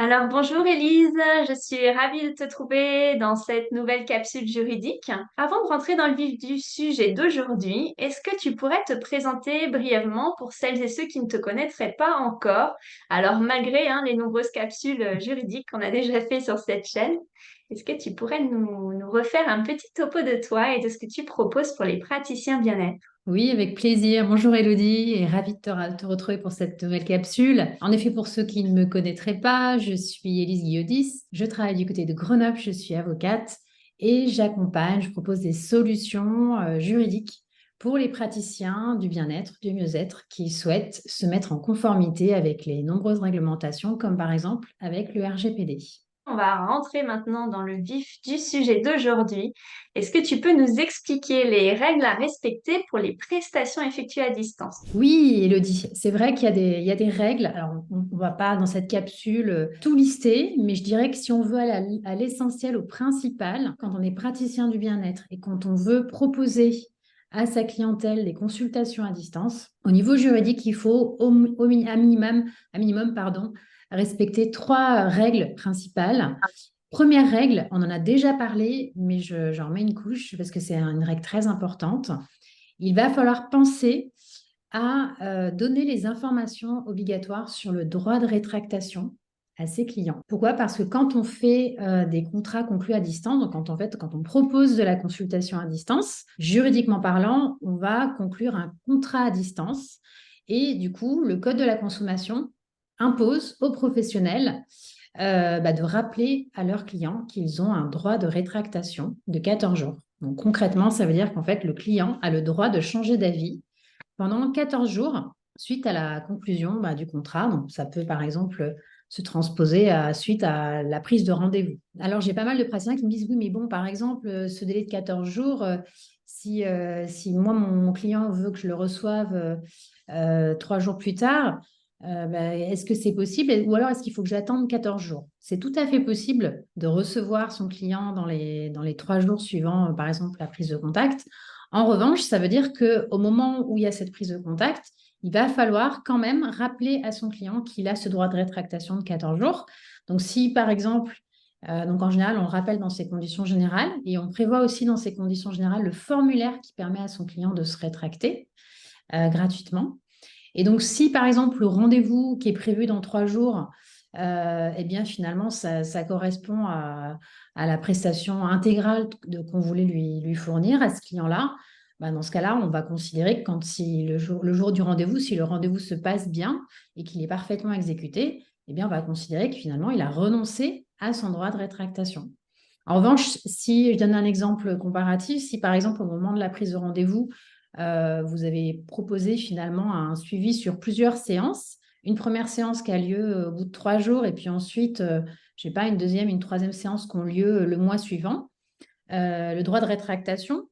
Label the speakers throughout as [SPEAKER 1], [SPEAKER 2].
[SPEAKER 1] Alors bonjour Élise, je suis ravie de te trouver dans cette nouvelle capsule juridique. Avant de rentrer dans le vif du sujet d'aujourd'hui, est-ce que tu pourrais te présenter brièvement pour celles et ceux qui ne te connaîtraient pas encore? Alors malgré les nombreuses capsules juridiques qu'on a déjà fait sur cette chaîne, est-ce que tu pourrais nous refaire un petit topo de toi et de ce que tu proposes pour les praticiens bien-être?
[SPEAKER 2] Oui, avec plaisir. Bonjour Elodie et ravie de te retrouver pour cette nouvelle capsule. En effet, pour ceux qui ne me connaîtraient pas, je suis Élise Guillaudis. Je travaille du côté de Grenoble, je suis avocate et j'accompagne, je propose des solutions juridiques pour les praticiens du bien-être, du mieux-être qui souhaitent se mettre en conformité avec les nombreuses réglementations, comme par exemple avec le RGPD.
[SPEAKER 1] On va rentrer maintenant dans le vif du sujet d'aujourd'hui. Est-ce que tu peux nous expliquer les règles à respecter pour les prestations effectuées à distance?
[SPEAKER 2] Oui, Elodie, c'est vrai qu'il y a des règles. Alors, on ne va pas dans cette capsule tout lister, mais je dirais que si on veut aller à l'essentiel, au principal, quand on est praticien du bien-être et quand on veut proposer à sa clientèle des consultations à distance, au niveau juridique, il faut à minimum, pardon, respecter trois règles principales. Première règle, on en a déjà parlé, mais j'en remets une couche parce que c'est une règle très importante. Il va falloir penser à donner les informations obligatoires sur le droit de rétractation à ses clients. Pourquoi? Parce que quand on fait des contrats conclus à distance, donc quand on propose de la consultation à distance, juridiquement parlant, on va conclure un contrat à distance et du coup, le Code de la consommation impose aux professionnels de rappeler à leurs clients qu'ils ont un droit de rétractation de 14 jours. Donc concrètement, ça veut dire qu'en fait, le client a le droit de changer d'avis pendant 14 jours suite à la conclusion du contrat. Donc, ça peut, par exemple, se transposer suite à la prise de rendez-vous. Alors, j'ai pas mal de praticiens qui me disent, oui, mais bon, par exemple, ce délai de 14 jours, si moi, mon client veut que je le reçoive 3 jours plus tard, est-ce que c'est possible? Ou alors, est-ce qu'il faut que j'attende 14 jours? C'est tout à fait possible de recevoir son client dans les 3 jours suivant, par exemple, la prise de contact. En revanche, ça veut dire qu'au moment où il y a cette prise de contact, il va falloir quand même rappeler à son client qu'il a ce droit de rétractation de 14 jours. Donc, si par exemple, donc en général, on le rappelle dans ses conditions générales et on prévoit aussi dans ses conditions générales le formulaire qui permet à son client de se rétracter gratuitement. Et donc, si par exemple, le rendez-vous qui est prévu dans 3 jours, eh bien finalement, ça correspond à la prestation intégrale qu'on voulait lui fournir à ce client-là, dans ce cas-là, on va considérer que si le jour du rendez-vous, si le rendez-vous se passe bien et qu'il est parfaitement exécuté, eh bien, on va considérer que finalement, il a renoncé à son droit de rétractation. En revanche, si je donne un exemple comparatif, si par exemple, au moment de la prise de rendez-vous, vous avez proposé finalement un suivi sur plusieurs séances. Une première séance qui a lieu au bout de 3 jours et puis ensuite, je ne sais pas, une deuxième, une troisième séance qui ont lieu le mois suivant. Le droit de rétractation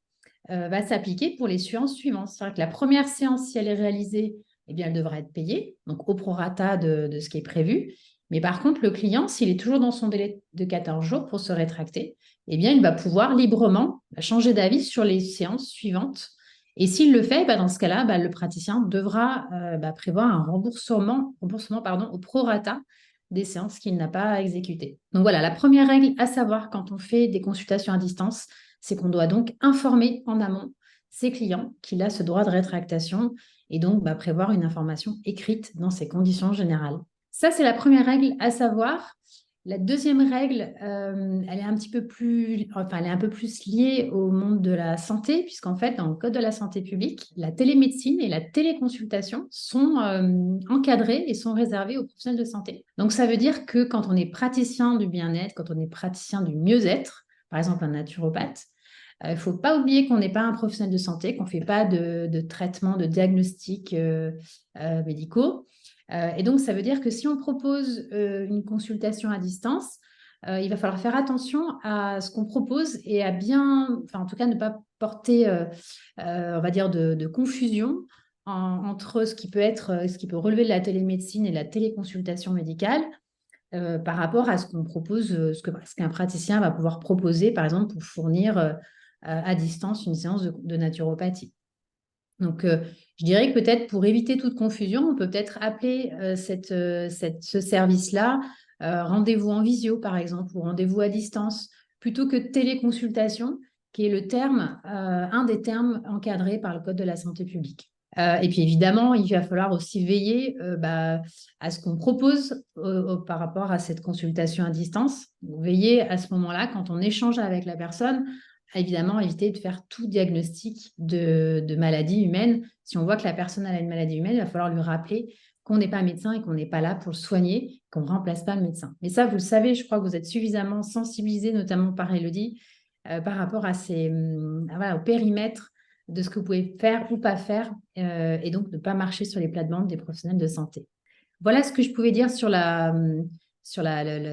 [SPEAKER 2] va s'appliquer pour les séances suivantes. C'est-à-dire que la première séance, si elle est réalisée, eh bien, elle devra être payée, donc au prorata de ce qui est prévu. Mais par contre, le client, s'il est toujours dans son délai de 14 jours pour se rétracter, eh bien, il va pouvoir librement changer d'avis sur les séances suivantes. Et s'il le fait, dans ce cas-là, le praticien devra prévoir un remboursement pardon, au prorata des séances qu'il n'a pas exécutées. Donc voilà, la première règle à savoir quand on fait des consultations à distance, c'est qu'on doit donc informer en amont ses clients qu'il a ce droit de rétractation et donc prévoir une information écrite dans ses conditions générales. Ça, c'est la première règle à savoir. La deuxième règle, elle est un petit peu plus, enfin, elle est un peu plus liée au monde de la santé, puisqu'en fait, dans le Code de la santé publique, la télémédecine et la téléconsultation sont encadrées et sont réservées aux professionnels de santé. Donc, ça veut dire que quand on est praticien du bien-être, quand on est praticien du mieux-être, par exemple un naturopathe, il ne faut pas oublier qu'on n'est pas un professionnel de santé, qu'on ne fait pas de traitement, de diagnostic médicaux. Et donc, ça veut dire que si on propose une consultation à distance, il va falloir faire attention à ce qu'on propose et à bien, enfin en tout cas ne pas porter, on va dire, de confusion entre ce qui peut relever de la télémédecine et de la téléconsultation médicale par rapport à ce qu'on propose, ce qu'un praticien va pouvoir proposer, par exemple, pour fournir à distance une séance de naturopathie. Donc, je dirais que peut-être pour éviter toute confusion, on peut peut-être appeler ce service-là rendez-vous en visio, par exemple, ou rendez-vous à distance, plutôt que téléconsultation, qui est un des termes encadrés par le Code de la santé publique. Et puis évidemment, il va falloir aussi veiller à ce qu'on propose par rapport à cette consultation à distance. Veiller à ce moment-là, quand on échange avec la personne, à évidemment éviter de faire tout diagnostic de maladie humaine. Si on voit que la personne a une maladie humaine, il va falloir lui rappeler qu'on n'est pas médecin et qu'on n'est pas là pour le soigner, qu'on ne remplace pas le médecin. Mais ça, vous le savez, je crois que vous êtes suffisamment sensibilisé, notamment par Élodie, par rapport à voilà, au périmètre de ce que vous pouvez faire ou pas faire, et donc ne pas marcher sur les plates-bandes des professionnels de santé. Voilà ce que je pouvais dire sur la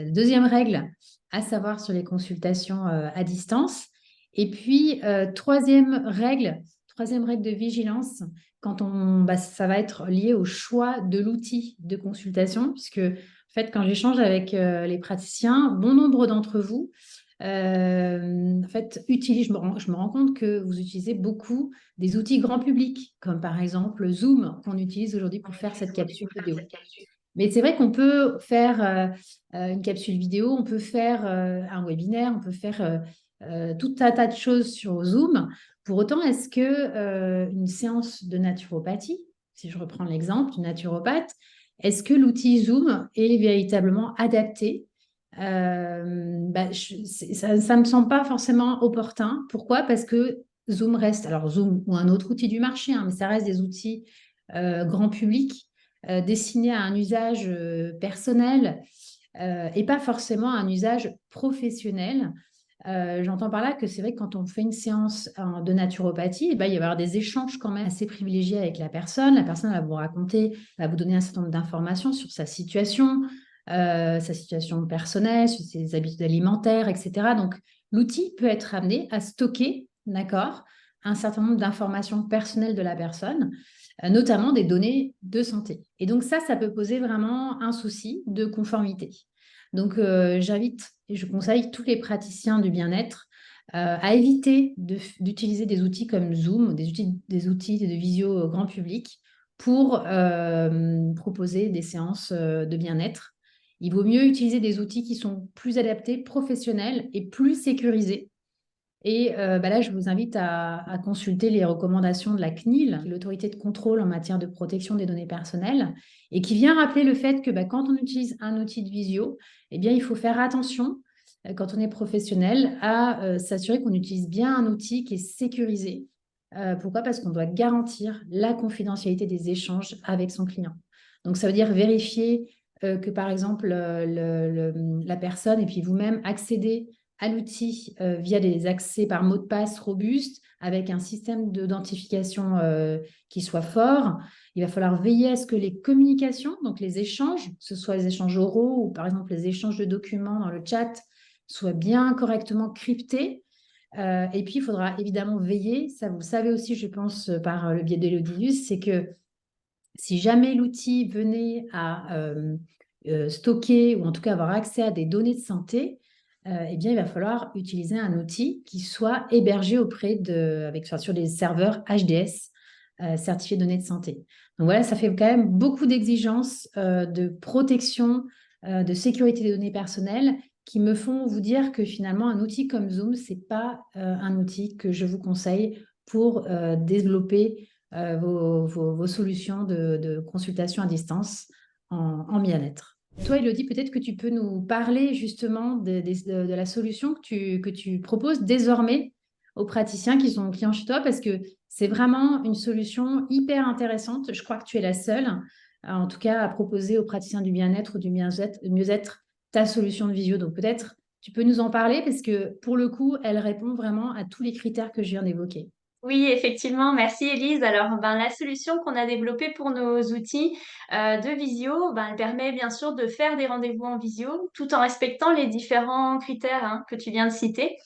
[SPEAKER 2] deuxième règle, à savoir sur les consultations à distance. Et puis, troisième règle de vigilance, ça va être lié au choix de l'outil de consultation, puisque en fait, quand j'échange avec les praticiens, bon nombre d'entre vous en fait, je me rends compte que vous utilisez beaucoup des outils grand public, comme par exemple Zoom, qu'on utilise aujourd'hui pour faire cette capsule vidéo. Mais c'est vrai qu'on peut faire une capsule vidéo, on peut faire un webinaire, on peut faire tout un tas de choses sur Zoom. Pour autant, est-ce que une séance de naturopathie, si je reprends l'exemple du naturopathe, est-ce que l'outil Zoom est véritablement adapté ça ne me semble pas forcément opportun. Pourquoi? Parce que Zoom reste, alors Zoom ou un autre outil du marché, mais ça reste des outils grand public destinés à un usage personnel et pas forcément à un usage professionnel. J'entends par là que c'est vrai que quand on fait une séance de naturopathie, il va y avoir des échanges quand même assez privilégiés avec la personne. La personne va vous raconter, va vous donner un certain nombre d'informations sur sa situation personnelle, sur ses habitudes alimentaires, etc. Donc, l'outil peut être amené à stocker, d'accord, un certain nombre d'informations personnelles de la personne, notamment des données de santé. Et donc ça peut poser vraiment un souci de conformité. Donc, j'invite et je conseille tous les praticiens du bien-être à éviter d'utiliser des outils comme Zoom, des outils de visio grand public pour proposer des séances de bien-être. Il vaut mieux utiliser des outils qui sont plus adaptés, professionnels et plus sécurisés. Et là, je vous invite à consulter les recommandations de la CNIL, l'autorité de contrôle en matière de protection des données personnelles, et qui vient rappeler le fait que quand on utilise un outil de visio, eh bien, il faut faire attention, quand on est professionnel, à s'assurer qu'on utilise bien un outil qui est sécurisé. Pourquoi? Parce qu'on doit garantir la confidentialité des échanges avec son client. Donc, ça veut dire vérifier que, par exemple, la personne et puis vous-même accédez à l'outil via des accès par mot de passe robustes avec un système d'identification qui soit fort. Il va falloir veiller à ce que les communications, donc les échanges, que ce soit les échanges oraux ou par exemple les échanges de documents dans le chat, soient bien correctement cryptés. Et puis, il faudra évidemment veiller, ça vous le savez aussi, je pense, par le biais d'Elodilius, c'est que si jamais l'outil venait à stocker ou en tout cas avoir accès à des données de santé, eh bien, il va falloir utiliser un outil qui soit hébergé sur des serveurs HDS certifiés données de santé. Donc voilà, ça fait quand même beaucoup d'exigences de protection, de sécurité des données personnelles qui me font vous dire que finalement, un outil comme Zoom, ce n'est pas un outil que je vous conseille pour développer vos solutions de consultation à distance en bien-être. Toi, Elodie, peut-être que tu peux nous parler justement de la solution que tu proposes désormais aux praticiens qui sont clients chez toi, parce que c'est vraiment une solution hyper intéressante. Je crois que tu es la seule, en tout cas, à proposer aux praticiens du bien-être ou du mieux-être ta solution de visio. Donc peut-être tu peux nous en parler parce que pour le coup, elle répond vraiment à tous les critères que je viens d'évoquer.
[SPEAKER 1] Oui, effectivement, merci Elise. Alors, la solution qu'on a développée pour nos outils de visio, elle permet bien sûr de faire des rendez-vous en visio tout en respectant les différents critères que tu viens de citer.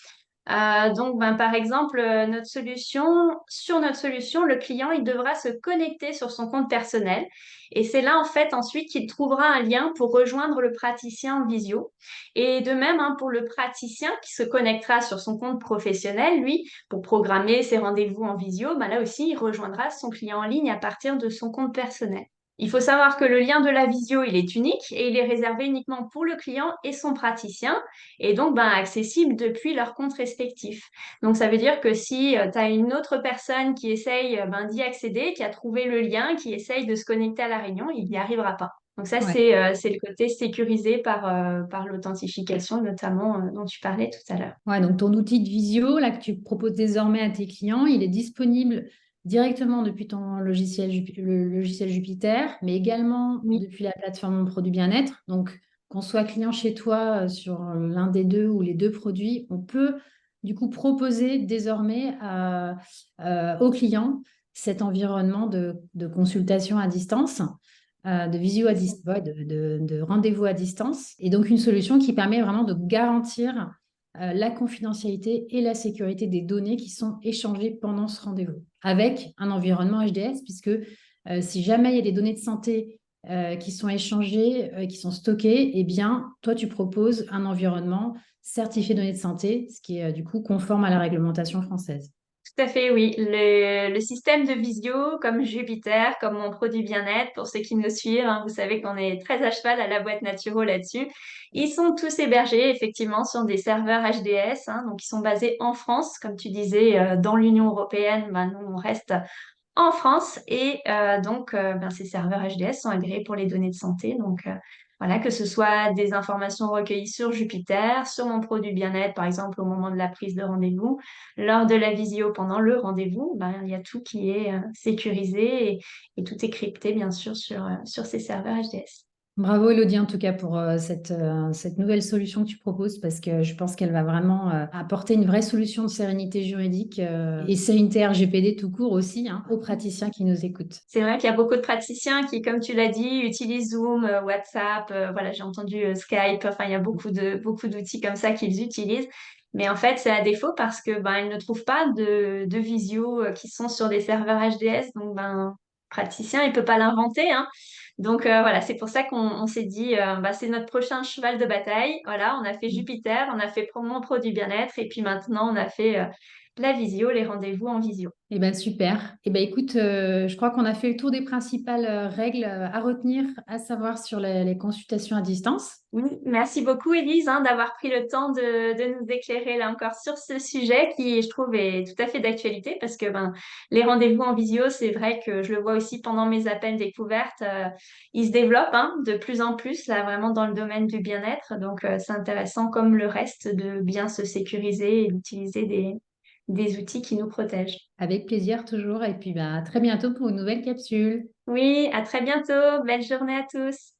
[SPEAKER 1] Donc, par exemple, sur notre solution, le client, il devra se connecter sur son compte personnel. Et c'est là, en fait, ensuite qu'il trouvera un lien pour rejoindre le praticien en visio. Et de même, pour le praticien qui se connectera sur son compte professionnel, lui, pour programmer ses rendez-vous en visio, là aussi, il rejoindra son client en ligne à partir de son compte personnel. Il faut savoir que le lien de la visio, il est unique et il est réservé uniquement pour le client et son praticien et donc accessible depuis leur compte respectif. Donc ça veut dire que si tu as une autre personne qui essaye d'y accéder, qui a trouvé le lien, qui essaye de se connecter à la réunion, il n'y arrivera pas. Donc ça,
[SPEAKER 2] Ouais.
[SPEAKER 1] c'est le côté sécurisé par l'authentification notamment dont tu parlais tout à l'heure.
[SPEAKER 2] Ouais, donc ton outil de visio, là, que tu proposes désormais à tes clients, il est disponible directement depuis ton logiciel, le logiciel Jupiter, mais également
[SPEAKER 1] Oui,
[SPEAKER 2] depuis la plateforme Mon Produit Bien-être. Donc, qu'on soit client chez toi sur l'un des deux ou les deux produits, on peut du coup proposer désormais aux clients cet environnement de consultation à distance, de visio à
[SPEAKER 1] c'est ça.
[SPEAKER 2] distance, de rendez-vous à distance, et donc une solution qui permet vraiment de garantir la confidentialité et la sécurité des données qui sont échangées pendant ce rendez-vous, avec un environnement HDS, puisque si jamais il y a des données de santé qui sont échangées, qui sont stockées, eh bien, toi, tu proposes un environnement certifié données de santé, ce qui est du coup conforme à la réglementation française.
[SPEAKER 1] Tout à fait, oui. Le système de visio, comme Jupiter, comme mon produit bien-être, pour ceux qui nous suivent, hein, vous savez qu'on est très à cheval à la boîte Naturo là-dessus. Ils sont tous hébergés effectivement sur des serveurs HDS, hein, donc ils sont basés en France, comme tu disais, dans l'Union européenne. Nous, on reste en France et ces serveurs HDS sont agréés pour les données de santé. Donc voilà, que ce soit des informations recueillies sur Jupiter, sur mon produit bien-être, par exemple au moment de la prise de rendez-vous, lors de la visio pendant le rendez-vous, il y a tout qui est sécurisé et tout est crypté bien sûr sur ces serveurs HDS.
[SPEAKER 2] Bravo Elodie en tout cas pour cette nouvelle solution que tu proposes parce que je pense qu'elle va vraiment apporter une vraie solution de sérénité juridique et sérénité RGPD tout court aussi hein, aux praticiens qui nous écoutent.
[SPEAKER 1] C'est vrai qu'il y a beaucoup de praticiens qui, comme tu l'as dit, utilisent Zoom, WhatsApp, voilà, j'ai entendu Skype, enfin, il y a beaucoup d'outils comme ça qu'ils utilisent. Mais en fait, c'est à défaut parce que ils ne trouvent pas de visio qui sont sur des serveurs HDS. Donc, praticien, il peut pas l'inventer, hein. Donc, voilà, c'est pour ça qu'on s'est dit, c'est notre prochain cheval de bataille. Voilà, on a fait Jupiter, on a fait mon produit bien-être, et puis maintenant, on a fait la visio, les rendez-vous en visio.
[SPEAKER 2] Eh bien, super. Eh bien, écoute, je crois qu'on a fait le tour des principales règles à retenir, à savoir sur les consultations à distance.
[SPEAKER 1] Oui, merci beaucoup, Élise, hein, d'avoir pris le temps de nous éclairer là encore sur ce sujet qui, je trouve, est tout à fait d'actualité parce que les rendez-vous en visio, c'est vrai que je le vois aussi pendant mes appels découvertes, ils se développent hein, de plus en plus là vraiment dans le domaine du bien-être. Donc, c'est intéressant comme le reste de bien se sécuriser et d'utiliser des outils qui nous protègent.
[SPEAKER 2] Avec plaisir toujours. Et puis, à très bientôt pour une nouvelle capsule.
[SPEAKER 1] Oui, à très bientôt. Belle journée à tous.